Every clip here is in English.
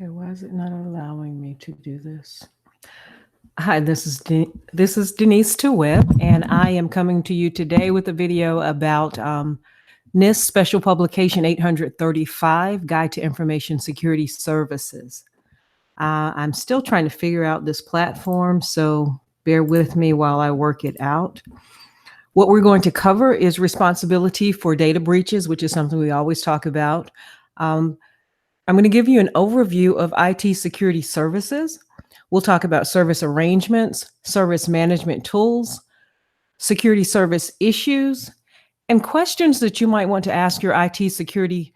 Okay, why is it not allowing me to do this? Hi, this is Denise Tawwab, and I am coming to you today with a video about NIST Special Publication 835, Guide to Information Security Services. I'm still trying to figure out this platform, so bear with me while I work it out. What we're going to cover is responsibility for data breaches, which is something we always talk about. I'm going to give you an overview of IT security services. We'll talk about service arrangements, service management tools, security service issues, and questions that you might want to ask your IT security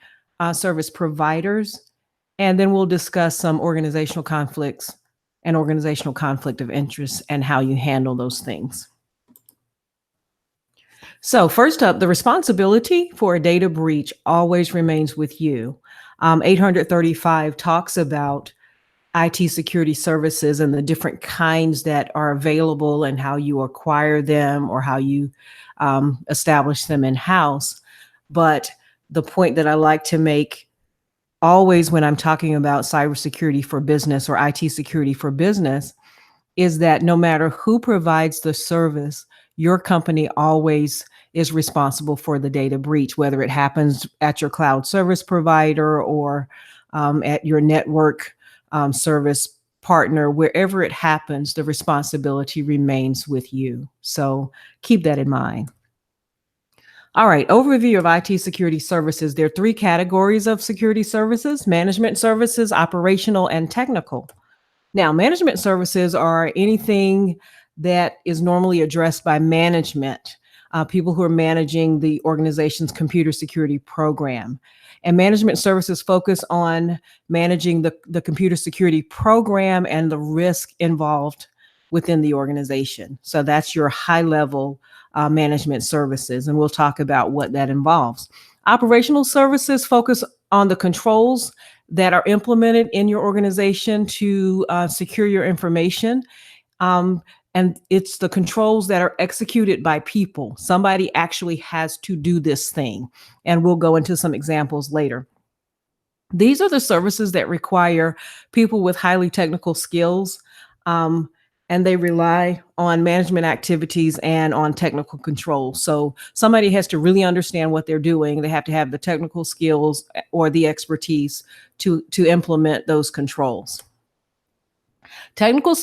service providers. And then we'll discuss some organizational conflicts and organizational conflict of interest and how you handle those things. So first up, the responsibility for a data breach always remains with you. 835 talks about IT security services and the different kinds that are available and how you acquire them or how you establish them in-house. But the point that I like to make always when I'm talking about cybersecurity for business or IT security for business is that no matter who provides the service, your company always is responsible for the data breach, whether it happens at your cloud service provider or at your network service partner. Wherever it happens, the responsibility remains with you. So keep that in mind. All right, overview of IT security services. There are three categories of security services: management services, operational, and technical. Now, management services are anything that is normally addressed by management, people who are managing the organization's computer security program. And management services focus on managing the computer security program and the risk involved within the organization. So that's your high-level management services, and we'll talk about what that involves. Operational services focus on the controls that are implemented in your organization to secure your information. And it's the controls that are executed by people. Somebody actually has to do this thing. And we'll go into some examples later. These are the services that require people with highly technical skills, and they rely on management activities and on technical control. So somebody has to really understand what they're doing. They have to have the technical skills or the expertise to implement those controls. Technical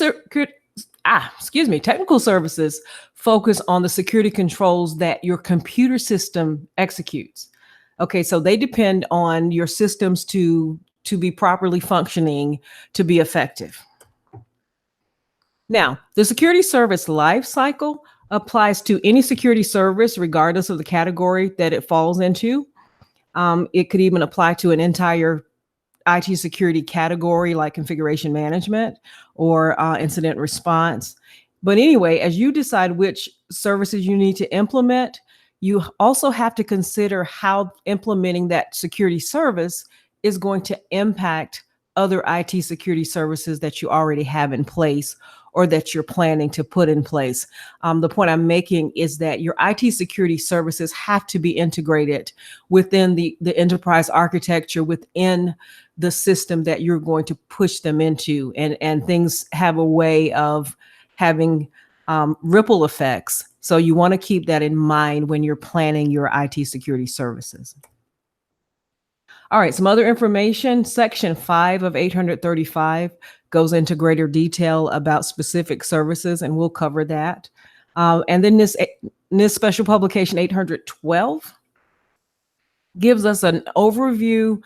services focus on the security controls that your computer system executes. Okay, so they depend on your systems to be properly functioning, to be effective. Now, the security service life cycle applies to any security service, regardless of the category that it falls into. It could even apply to an entire IT security category like configuration management or incident response. But anyway, as you decide which services you need to implement, you also have to consider how implementing that security service is going to impact other IT security services that you already have in place or that you're planning to put in place. The point I'm making is that your IT security services have to be integrated within the enterprise architecture, within the system that you're going to push them into. And things have a way of having ripple effects. So you want to keep that in mind when you're planning your IT security services. All right, some other information. Section 5 of 835 goes into greater detail about specific services, and we'll cover that. And then this Special Publication 812 gives us an overview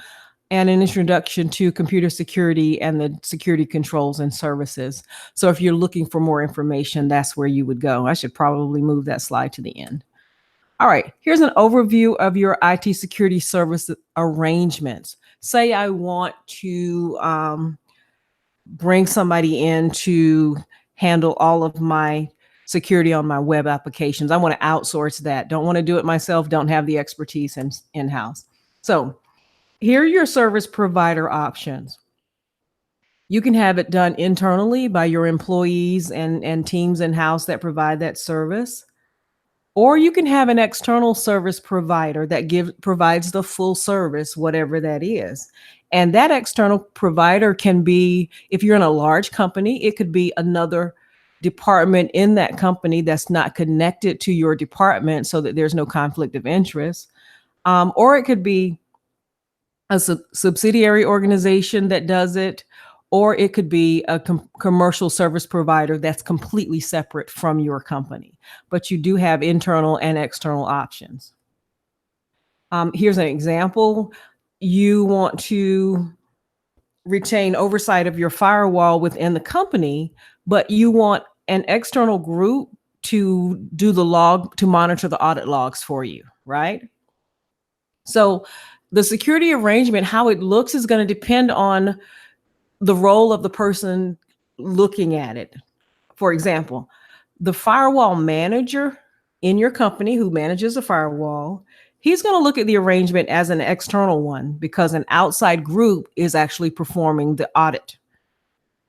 and an introduction to computer security and the security controls and services. So if you're looking for more information, that's where you would go. I should probably move that slide to the end. All right, here's an overview of your IT security service arrangements. Say I want to bring somebody in to handle all of my security on my web applications. I want to outsource that. Don't want to do it myself. Don't have the expertise in-house. So here are your service provider options. You can have it done internally by your employees and teams in-house that provide that service. Or you can have an external service provider that provides the full service, whatever that is. And that external provider can be, if you're in a large company, it could be another department in that company that's not connected to your department so that there's no conflict of interest. Or it could be a subsidiary organization that does it, or it could be a commercial service provider that's completely separate from your company. But you do have internal and external options. Here's an example. You want to retain oversight of your firewall within the company, but you want an external group to do to monitor the audit logs for you, right? So the security arrangement, how it looks, is going to depend on the role of the person looking at it. For example, the firewall manager in your company who manages the firewall, he's going to look at the arrangement as an external one because an outside group is actually performing the audit.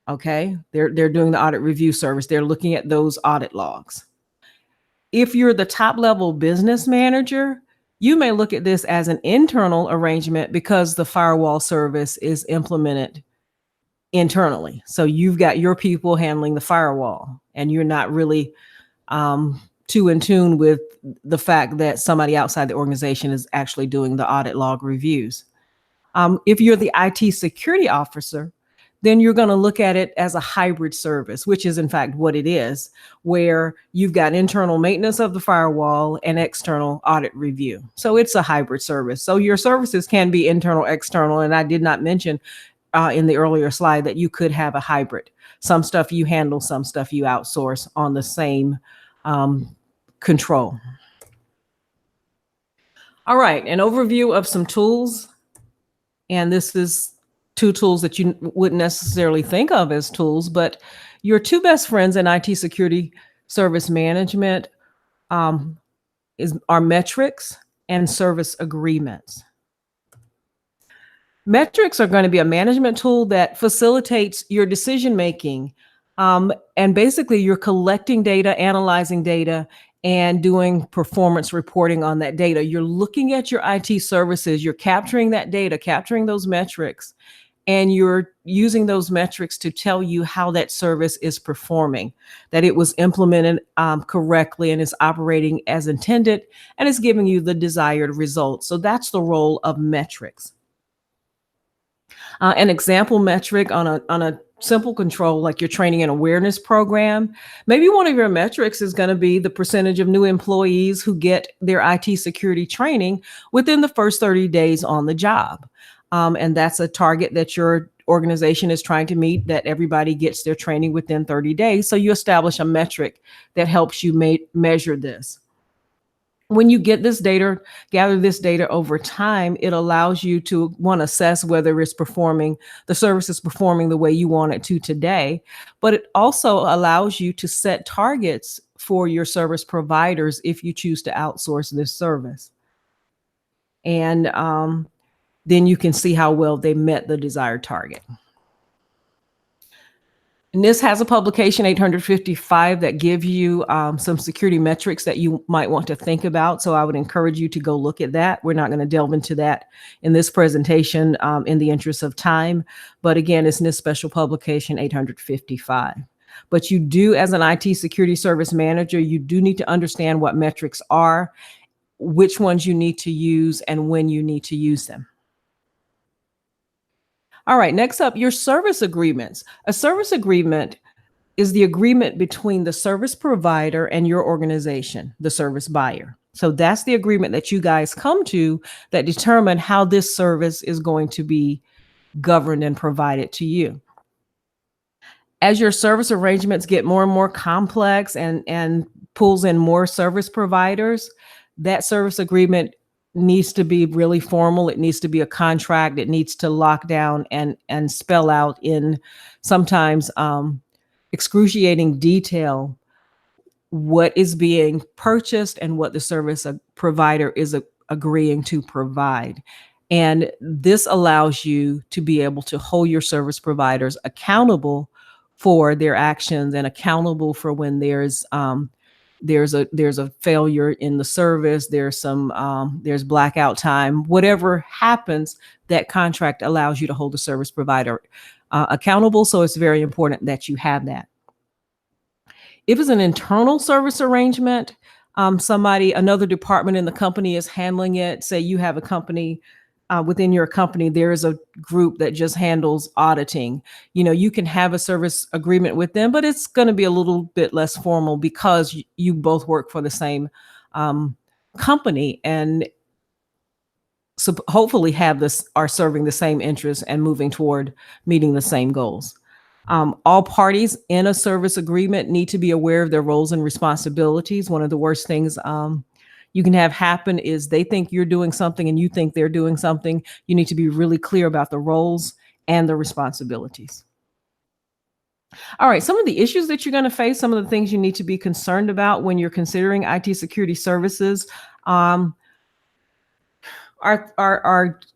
Okay, they're doing the audit review service. They're looking at those audit logs. If you're the top level business manager, you may look at this as an internal arrangement because the firewall service is implemented internally. So you've got your people handling the firewall, and you're not really too in tune with the fact that somebody outside the organization is actually doing the audit log reviews. If you're the IT security officer, then you're going to look at it as a hybrid service, which is in fact what it is, where you've got internal maintenance of the firewall and external audit review. So it's a hybrid service. So your services can be internal, external, and I did not mention in the earlier slide that you could have a hybrid. Some stuff you handle, some stuff you outsource on the same control. All right, an overview of some tools. And this is 2 tools that you wouldn't necessarily think of as tools, but your 2 best friends in IT security service management are metrics and service agreements. Metrics are going to be a management tool that facilitates your decision making. And basically, you're collecting data, analyzing data, and doing performance reporting on that data. You're looking at your IT services, you're capturing that data, capturing those metrics, and you're using those metrics to tell you how that service is performing, that it was implemented correctly and is operating as intended and is giving you the desired results. So that's the role of metrics. An example metric on a simple control, like your training and awareness program, maybe one of your metrics is going to be the percentage of new employees who get their IT security training within the first 30 days on the job. And that's a target that your organization is trying to meet, that everybody gets their training within 30 days. So you establish a metric that helps you measure this. When you get this data, gather this data over time, it allows you to assess whether the service is performing the way you want it to today. But it also allows you to set targets for your service providers if you choose to outsource this service. And then you can see how well they met the desired target. NIST has a publication 855 that gives you some security metrics that you might want to think about. So I would encourage you to go look at that. We're not going to delve into that in this presentation in the interest of time. But again, it's NIST special publication 855. But you do, as an IT security service manager, you do need to understand what metrics are, which ones you need to use, and when you need to use them. All right, next up, your service agreements. A service agreement is the agreement between the service provider and your organization, the service buyer. So that's the agreement that you guys come to that determine how this service is going to be governed and provided to you. As your service arrangements get more and more complex and pulls in more service providers, that service agreement needs to be really formal. It needs to be a contract. It needs to lock down and spell out in sometimes excruciating detail what is being purchased and what the service provider is agreeing to provide. And this allows you to be able to hold your service providers accountable for their actions and accountable for when there's there's a failure in the service, there's blackout time, whatever happens, that contract allows you to hold the service provider accountable. So it's very important that you have that. If it's an internal service arrangement, another department in the company is handling it. Say you have a company, within your company, there is a group that just handles auditing. You can have a service agreement with them, but it's going to be a little bit less formal because you both work for the same company, and so hopefully are serving the same interests and moving toward meeting the same goals. All parties in a service agreement need to be aware of their roles and responsibilities. One of the worst things you can have happen is they think you're doing something and you think they're doing something. You need to be really clear about the roles and the responsibilities. All right, some of the issues that you're going to face, some of the things you need to be concerned about when you're considering IT security services are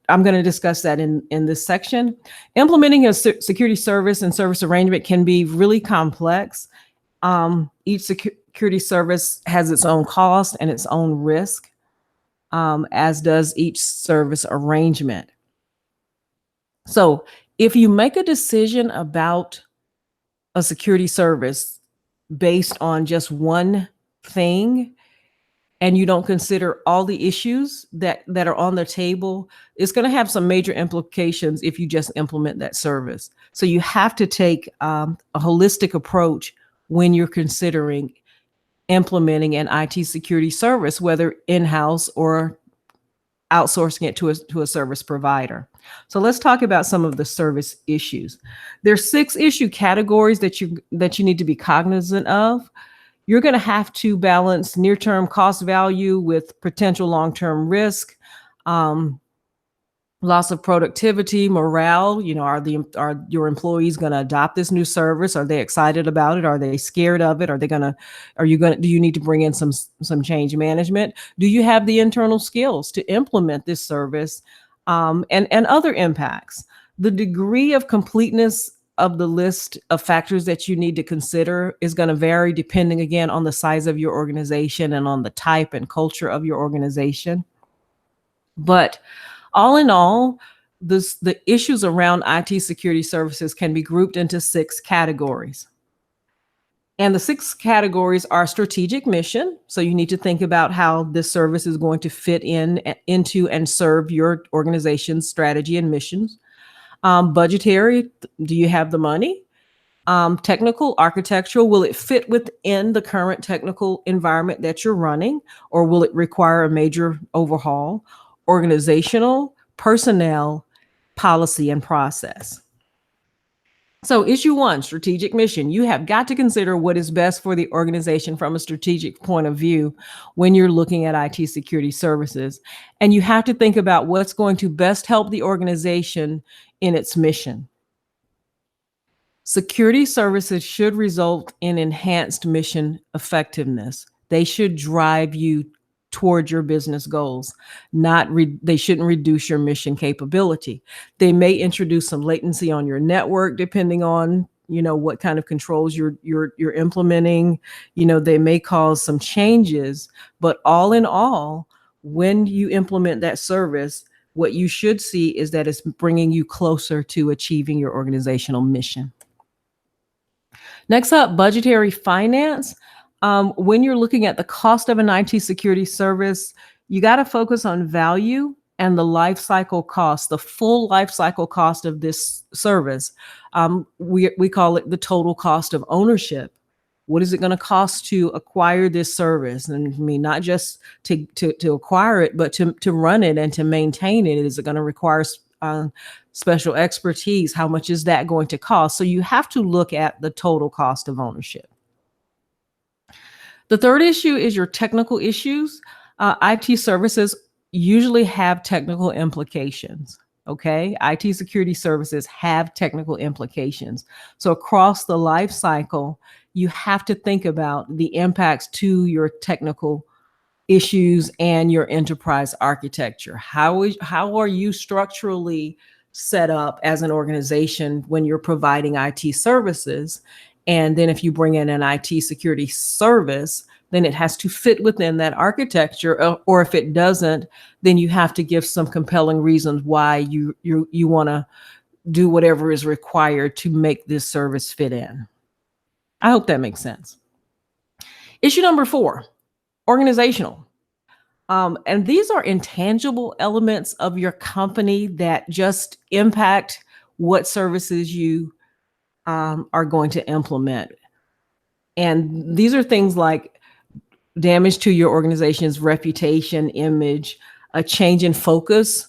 I'm going to discuss that in this section. Implementing a security service and service arrangement can be really complex. Each security service has its own cost and its own risk, as does each service arrangement. So if you make a decision about a security service based on just one thing, and you don't consider all the issues that are on the table, it's going to have some major implications if you just implement that service. So you have to take a holistic approach when you're considering implementing an IT security service, whether in-house or outsourcing it to a service provider. So let's talk about some of the service issues. There's 6 issue categories that you need to be cognizant of. You're going to have to balance near-term cost value with potential long-term risk, loss of productivity, morale. Are your employees going to adopt this new service? Are they excited about it? Are they scared of it? Do you need to bring in some change management? Do you have the internal skills to implement this service? And other impacts. The degree of completeness of the list of factors that you need to consider is going to vary depending, again, on the size of your organization and on the type and culture of your organization. But all in all, the issues around IT security services can be grouped into 6 categories. And the 6 categories are strategic mission. So you need to think about how this service is going to fit into and serve your organization's strategy and missions. Budgetary, do you have the money? Technical, architectural, will it fit within the current technical environment that you're running, or will it require a major overhaul? Organizational, personnel, policy, and process. So issue 1, strategic mission. You have got to consider what is best for the organization from a strategic point of view when you're looking at IT security services. And you have to think about what's going to best help the organization in its mission. Security services should result in enhanced mission effectiveness. They should drive you toward your business goals. They shouldn't reduce your mission capability. They may introduce some latency on your network, depending on what kind of controls you're implementing. They may cause some changes, but all in all, when you implement that service, what you should see is that it's bringing you closer to achieving your organizational mission. Next up, budgetary finance. When you're looking at the cost of an IT security service, you got to focus on value and the life cycle cost, the full life cycle cost of this service. We call it the total cost of ownership. What is it going to cost to acquire this service? And I mean, not just to acquire it, but to run it and to maintain it. Is it going to require special expertise? How much is that going to cost? So you have to look at the total cost of ownership. The third issue is your technical issues. IT services usually have technical implications. Okay, IT security services have technical implications. So across the life cycle, you have to think about the impacts to your technical issues and your enterprise architecture. How are you structurally set up as an organization when you're providing IT services? And then if you bring in an IT security service, then it has to fit within that architecture. Or if it doesn't, then you have to give some compelling reasons why you want to do whatever is required to make this service fit in. I hope that makes sense. Issue number 4, organizational. And these are intangible elements of your company that just impact what services you are going to implement. And these are things like damage to your organization's reputation, image, a change in focus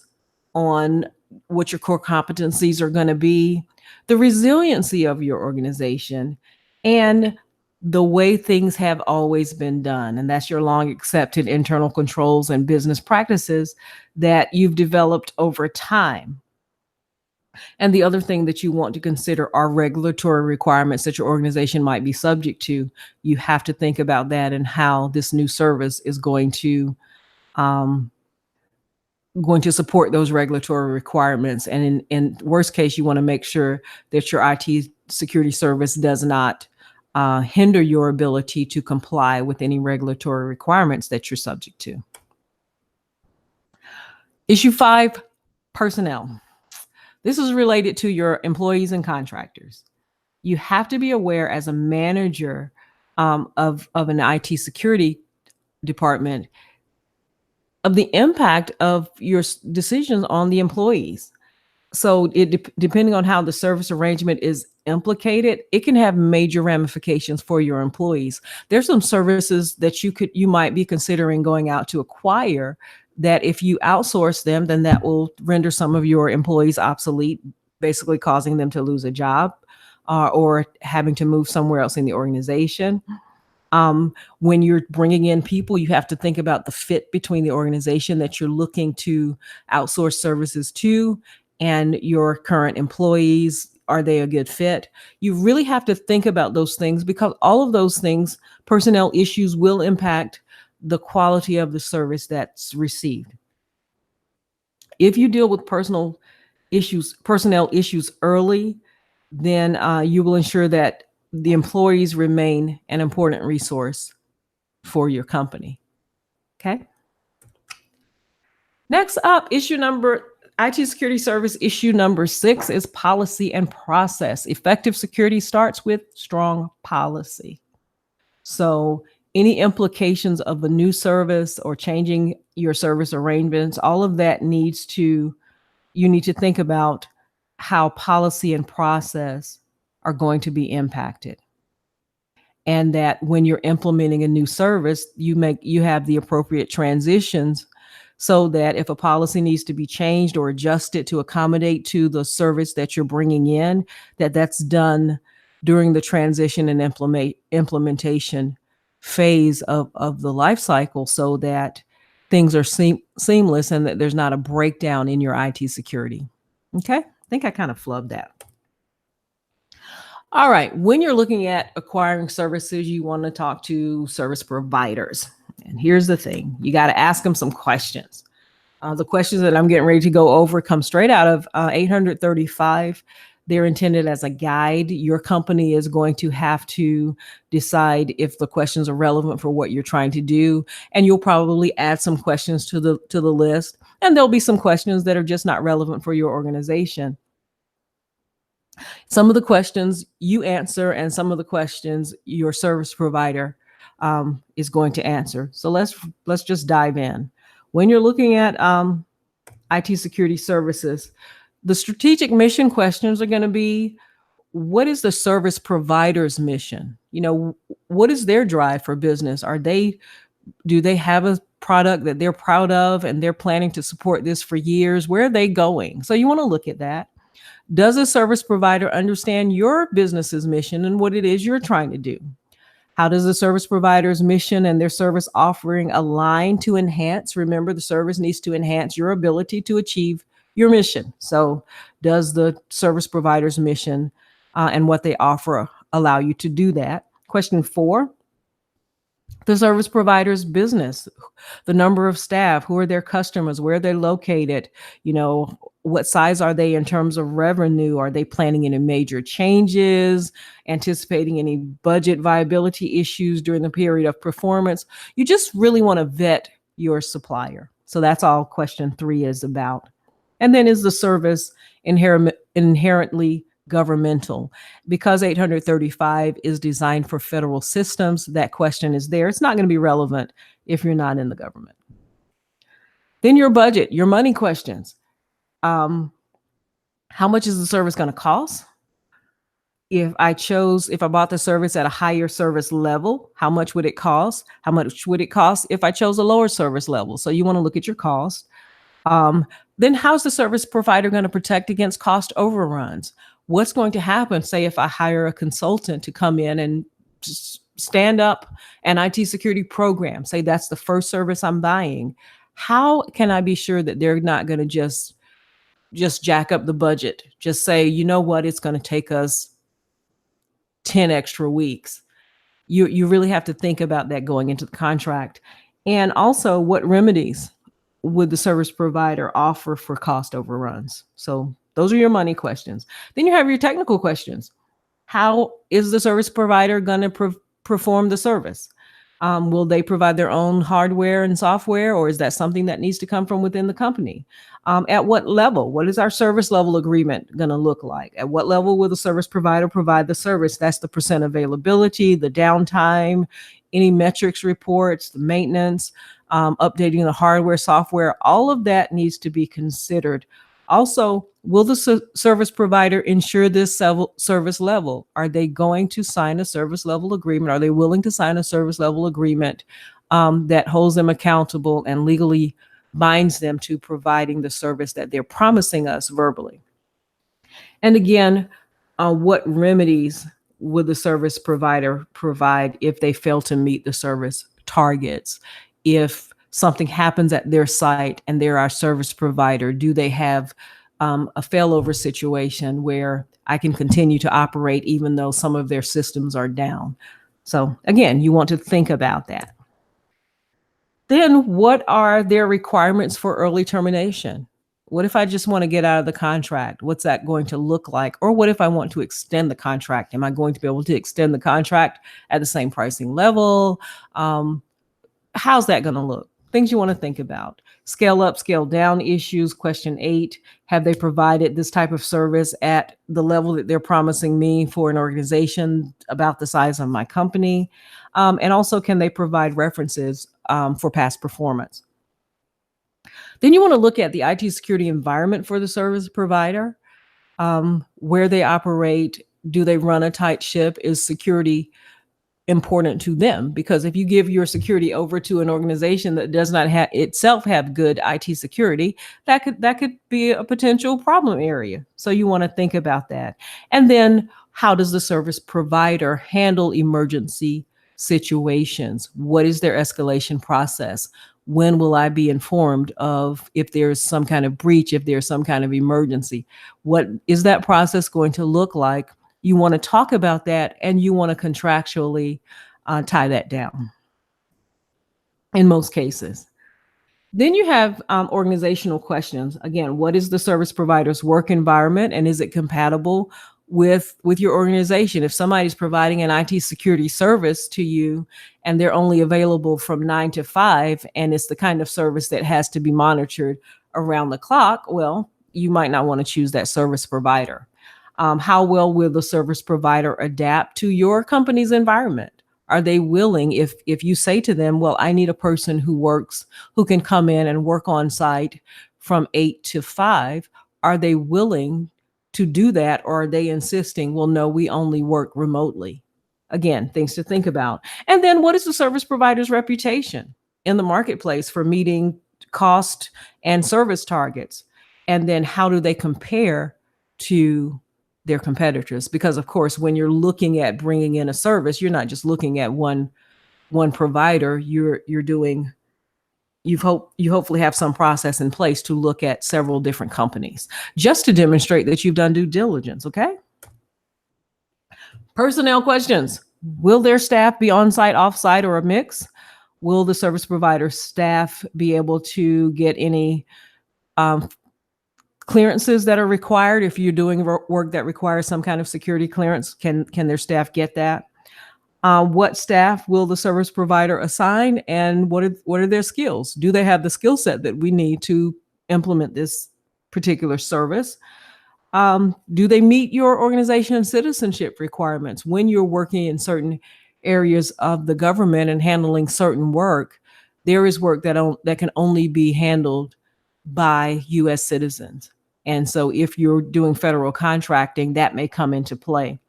on what your core competencies are going to be, the resiliency of your organization, and the way things have always been done. And that's your long accepted internal controls and business practices that you've developed over time. And the other thing that you want to consider are regulatory requirements that your organization might be subject to. You have to think about that and how this new service is going to support those regulatory requirements. And in worst case, you want to make sure that your IT security service does not hinder your ability to comply with any regulatory requirements that you're subject to. Issue 5, personnel. This is related to your employees and contractors. You have to be aware as a manager of an IT security department of the impact of your decisions on the employees. So depending on how the service arrangement is implicated, it can have major ramifications for your employees. There's some services that you might be considering going out to acquire that if you outsource them, then that will render some of your employees obsolete, basically causing them to lose a job or having to move somewhere else in the organization. When you're bringing in people, you have to think about the fit between the organization that you're looking to outsource services to and your current employees. Are they a good fit? You really have to think about those things because all of those things, personnel issues, will impact the quality of the service that's received. If you deal with personnel issues early, then you will ensure that the employees remain an important resource for your company. Okay. Next up, IT security service issue number 6 is policy and process. Effective security starts with strong policy. So any implications of a new service or changing your service arrangements, all of that you need to think about how policy and process are going to be impacted. And that when you're implementing a new service, you have the appropriate transitions so that if a policy needs to be changed or adjusted to accommodate to the service that you're bringing in, that's done during the transition and implementation phase of the life cycle so that things are seamless and that there's not a breakdown in your IT security. Okay, I think I kind of flubbed that. All right, when you're looking at acquiring services, you want to talk to service providers. And here's the thing, you got to ask them some questions. The questions that I'm getting ready to go over come straight out of 835. They're intended as a guide. Your company is going to have to decide if the questions are relevant for what you're trying to do. And you'll probably add some questions to the list. And there'll be some questions that are just not relevant for your organization. Some of the questions you answer and some of the questions your service provider is going to answer. So let's just dive in. When you're looking at IT security services, the strategic mission questions are going to be, what is the service provider's mission? What is their drive for business? Do they have a product that they're proud of and they're planning to support this for years? Where are they going? So you want to look at that. Does a service provider understand your business's mission and what it is you're trying to do? How does the service provider's mission and their service offering align to enhance? Remember, the service needs to enhance your ability to achieve your mission. So does the service provider's mission and what they offer allow you to do that? Question 4, the service provider's business, the number of staff, who are their customers, where they're located, What size are they in terms of revenue? Are they planning any major changes, anticipating any budget viability issues during the period of performance? You just really want to vet your supplier. So that's all question 3 is about. And then, is the service inherently governmental? Because 835 is designed for federal systems, that question is there. It's not going to be relevant if you're not in the government. Then your budget, your money questions. How much is the service going to cost? If I bought the service at a higher service level, how much would it cost? How much would it cost if I chose a lower service level? So you want to look at your cost. Then how's the service provider going to protect against cost overruns? What's going to happen, say, if I hire a consultant to come in and just stand up an IT security program, say that's the first service I'm buying? How can I be sure that they're not going to just jack up the budget? Just say, you know what, it's going to take us 10 extra weeks. You really have to think about that going into the contract. And also, what remedies would the service provider offer for cost overruns? So those are your money questions. Then you have your technical questions. How is the service provider going to perform the service? Will they provide their own hardware and software, or is that something that needs to come from within the company? At what level? What is our service level agreement going to look like? At what level will the service provider provide the service? That's the percent availability, the downtime, any metrics reports, the maintenance, updating the hardware, software. All of that needs to be considered. Also, will the service provider ensure this service level? Are they going to sign a service level agreement? Are they willing to sign a service level agreement that holds them accountable and legally binds them to providing the service that they're promising us verbally? And again, what remedies would the service provider provide if they fail to meet the service targets? If something happens at their site and they're our service provider, do they have a failover situation where I can continue to operate even though some of their systems are down? So again, you want to think about that. Then what are their requirements for early termination? What if I just want to get out of the contract? What's that going to look like? Or what if I want to extend the contract? Am I going to be able to extend the contract at the same pricing level? How's that going to look? Things you want to think about. Scale up, scale down issues. Question 8, have they provided this type of service at the level that they're promising me for an organization about the size of my company? And also, can they provide references for past performance? Then you want to look at the IT security environment for the service provider, where they operate. Do they run a tight ship? Is security important to them? Because if you give your security over to an organization that does not have good IT security, that could be a potential problem area. So you want to think about that. And then, how does the service provider handle emergency situations? What is their escalation process? When will I be informed of if there's some kind of breach, if there's some kind of emergency? What is that process going to look like? You want to talk about that, and you want to contractually tie that down in most cases. Then you have organizational questions. Again, what is the service provider's work environment, and is it compatible with your organization? If somebody's providing an IT security service to you and they're only available from 9 to 5, and it's the kind of service that has to be monitored around the clock, well, you might not want to choose that service provider. How well will the service provider adapt to your company's environment? Are they willing, if you say to them, well, I need a person who can come in and work on site from 8 to 5, are they willing to do that? Or are they insisting, well, no, we only work remotely? Again, things to think about. And then, what is the service provider's reputation in the marketplace for meeting cost and service targets? And then, how do they compare to their competitors? Because of course, when you're looking at bringing in a service, you're not just looking at one provider. You hopefully have some process in place to look at several different companies, just to demonstrate that you've done due diligence. Okay. Personnel questions. Will their staff be on-site, off-site, or a mix? Will the service provider staff be able to get any clearances that are required. If you're doing work that requires some kind of security clearance, can their staff get that? What staff will the service provider assign, and what are their skills? Do they have the skill set that we need to implement this particular service? Do they meet your organization and citizenship requirements? When you're working in certain areas of the government and handling certain work, there is work that can only be handled by U.S. citizens. And so if you're doing federal contracting, that may come into play.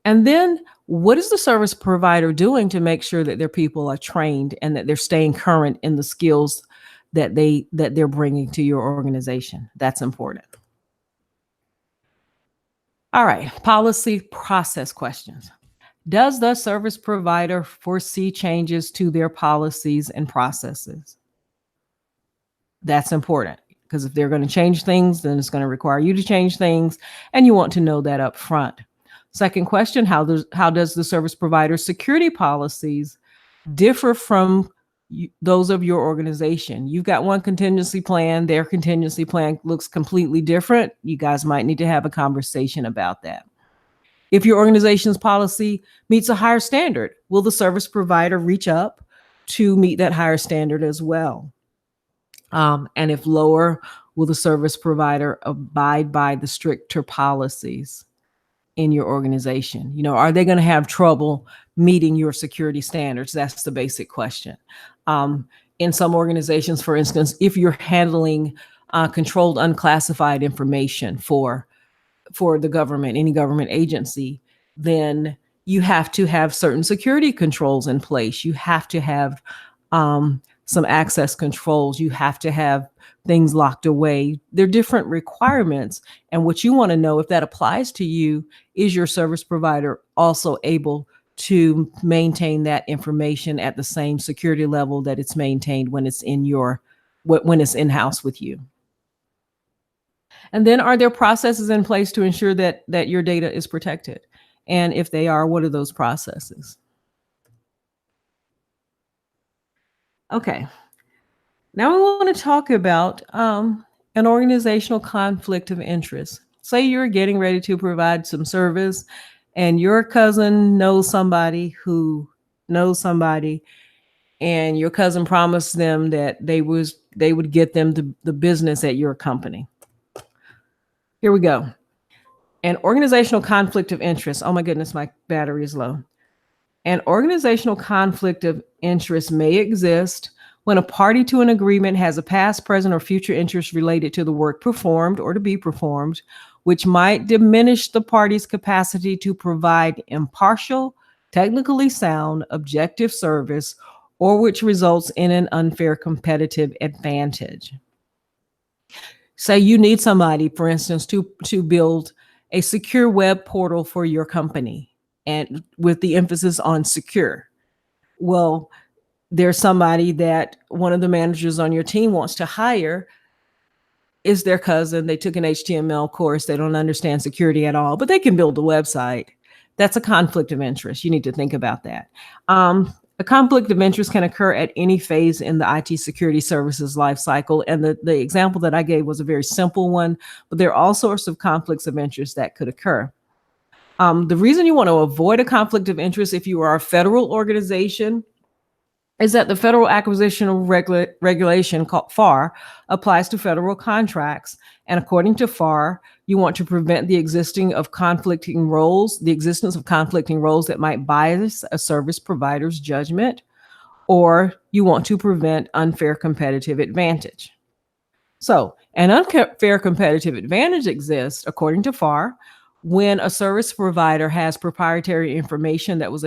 And then what is the service provider doing to make sure that their people are trained and that they're staying current in the skills that they're bringing to your organization? That's important. All right, policy process questions. Does the service provider foresee changes to their policies and processes? That's important, because if they're going to change things, then it's going to require you to change things, and you want to know that up front. Second question, how does the service provider's security policies differ from those of your organization? You've got one contingency plan, their contingency plan looks completely different. You guys might need to have a conversation about that. If your organization's policy meets a higher standard, will the service provider reach up to meet that higher standard as well? And if lower, will the service provider abide by the stricter policies in your organization? You know, are they going to have trouble meeting your security standards? That's the basic question. In some organizations, for instance, if you're handling controlled unclassified information for the government, any government agency, then you have to have certain security controls in place. You have to have some access controls. You have to have things locked away. There are different requirements. And what you want to know, if that applies to you, is your service provider also able to maintain that information at the same security level that it's maintained when it's when it's in-house with you? And then, are there processes in place to ensure that your data is protected? And if they are, what are those processes? Okay. Now we want to talk about an organizational conflict of interest. Say you're getting ready to provide some service, and your cousin knows somebody who knows somebody, and your cousin promised them that they would get them the business at your company. Here we go. An organizational conflict of interest. Oh my goodness, my battery is low. An organizational conflict of interest may exist when a party to an agreement has a past, present, or future interest related to the work performed or to be performed, which might diminish the party's capacity to provide impartial, technically sound, objective service, or which results in an unfair competitive advantage. Say you need somebody, for instance, to build a secure web portal for your company, and with the emphasis on secure. Well, there's somebody that one of the managers on your team wants to hire, is their cousin. They took an HTML course. They don't understand security at all, but they can build a website. That's a conflict of interest. You need to think about that. A conflict of interest can occur at any phase in the IT security services lifecycle. And the example that I gave was a very simple one, but there are all sorts of conflicts of interest that could occur. The reason you want to avoid a conflict of interest if you are a federal organization is that the Federal Acquisition Regulation, called FAR, applies to federal contracts. And according to FAR, you want to prevent the existence of conflicting roles that might bias a service provider's judgment, or you want to prevent unfair competitive advantage. So an unfair competitive advantage exists, according to FAR, when a service provider has proprietary information that was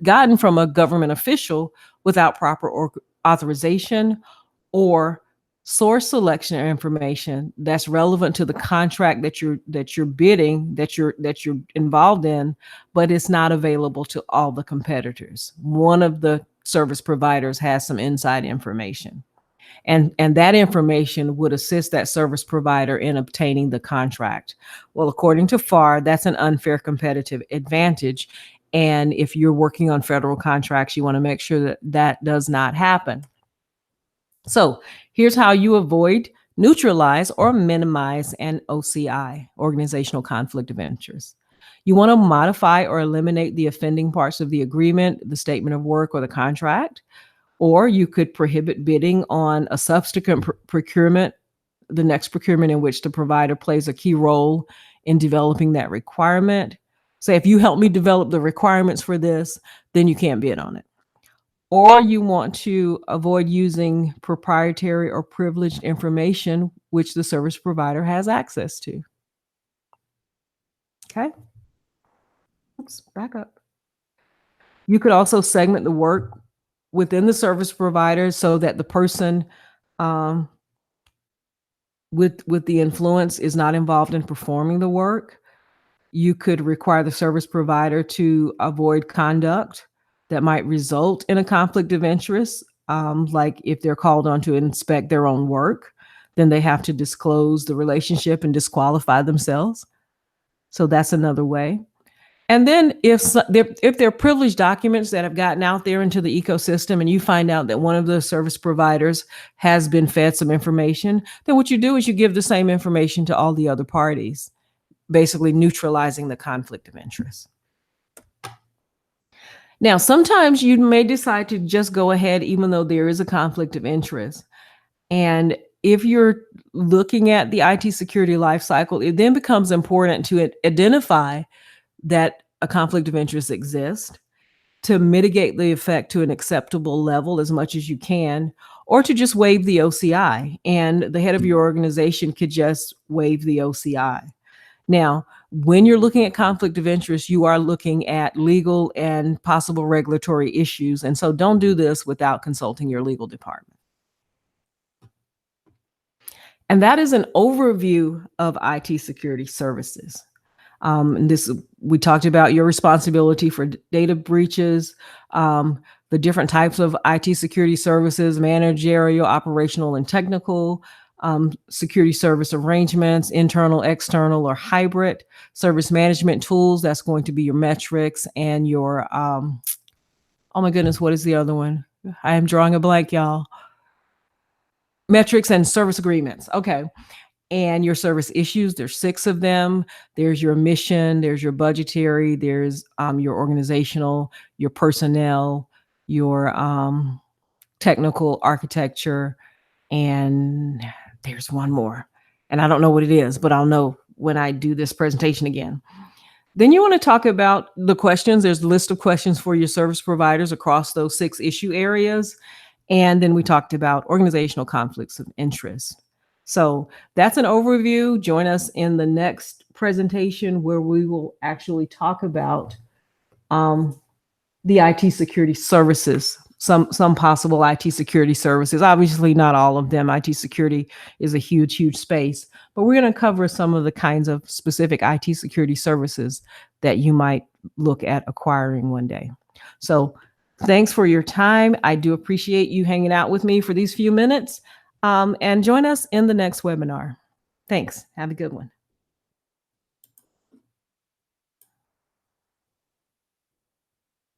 gotten from a government official without proper authorization, or source selection information that's relevant to the contract that you're bidding, that you're involved in, but it's not available to all the competitors. One of the service providers has some inside information. And that information would assist that service provider in obtaining the contract. Well, according to FAR, that's an unfair competitive advantage. And if you're working on federal contracts, you want to make sure that that does not happen. So here's how you avoid neutralize or minimize an OCI, organizational conflict of interest. You want to modify or eliminate the offending parts of the agreement, the statement of work, or the contract. Or you could prohibit bidding on a subsequent procurement, the next procurement in which the provider plays a key role in developing that requirement. Say, if you help me develop the requirements for this, then you can't bid on it. Or you want to avoid using proprietary or privileged information which the service provider has access to. Okay. Oops, back up. You could also segment the work within the service provider so that the person with the influence is not involved in performing the work. You could require the service provider to avoid conduct that might result in a conflict of interest. Like if they're called on to inspect their own work, then they have to disclose the relationship and disqualify themselves. So that's another way. And then if there are privileged documents that have gotten out there into the ecosystem and you find out that one of the service providers has been fed some information, then what you do is you give the same information to all the other parties, basically neutralizing the conflict of interest. Now, sometimes you may decide to just go ahead, even though there is a conflict of interest. And if you're looking at the IT security lifecycle, it then becomes important to identify that a conflict of interest exists, to mitigate the effect to an acceptable level as much as you can, or to just waive the OCI. And the head of your organization could just waive the OCI. Now, when you're looking at conflict of interest, you are looking at legal and possible regulatory issues. And so don't do this without consulting your legal department. And that is an overview of IT security services. We talked about your responsibility for data breaches, the different types of IT security services, managerial, operational, and technical, security service arrangements, internal, external, or hybrid, service management tools. That's going to be your metrics and your, oh my goodness, what is the other one? I am drawing a blank, y'all. Metrics and service agreements. Okay. And your service issues, there's 6 of them. There's your mission, there's your budgetary, there's your organizational, your personnel, your technical architecture, and there's one more. And I don't know what it is, but I'll know when I do this presentation again. Then you want to talk about the questions. There's a list of questions for your service providers across those 6 issue areas. And then we talked about organizational conflicts of interest. So that's an overview. Join us in the next presentation where we will actually talk about the IT security services, some possible IT security services. Obviously not all of them. IT security is a huge, huge space, but we're going to cover some of the kinds of specific IT security services that you might look at acquiring one day. So thanks for your time. I do appreciate you hanging out with me for these few minutes. And join us in the next webinar. Thanks. Have a good one.